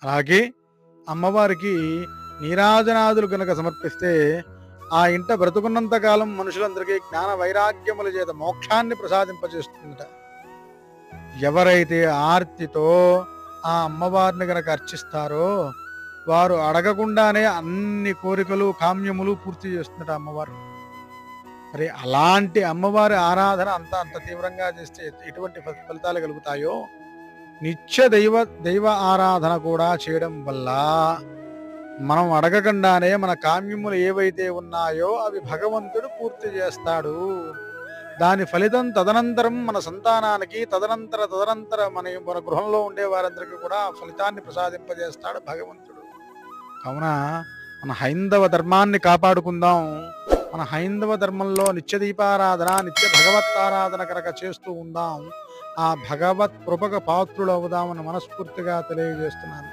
అలాగే అమ్మవారికి నీరాజనాదులు గనక సమర్పిస్తే ఆ ఇంట బ్రతుకున్నంత కాలం మనుషులందరికీ జ్ఞాన వైరాగ్యముల చేత మోక్షాన్ని ప్రసాదింపజేస్తుందట. ఎవరైతే ఆర్తితో ఆ అమ్మవారిని గనక అర్చిస్తారో వారు అడగకుండానే అన్ని కోరికలు కామ్యములు పూర్తి చేస్తుందట అమ్మవారు. మరి అలాంటి అమ్మవారి ఆరాధన అంత తీవ్రంగా చేస్తే ఎటువంటి ఫలితాలు కలుగుతాయో, నిత్య దైవ ఆరాధన కూడా చేయడం వల్ల మనం అడగకుండానే మన కామ్యములు ఏవైతే ఉన్నాయో అవి భగవంతుడు పూర్తి చేస్తాడు. దాని ఫలితం తదనంతరం మన సంతానానికి తదనంతర మన గృహంలో ఉండే వారందరికీ కూడా ఫలితాన్ని ప్రసాదింపజేస్తాడు భగవంతుడు. కావున మన హైందవ ధర్మాన్ని కాపాడుకుందాం. మన హైందవ ధర్మంలో నిత్య దీపారాధన, నిత్య భగవత్తారాధన కనుక చేస్తూ ఉందాం. ఆ భగవత్ కృపకు పాత్రులు అవుదామని మనస్ఫూర్తిగా తెలియజేస్తున్నాను.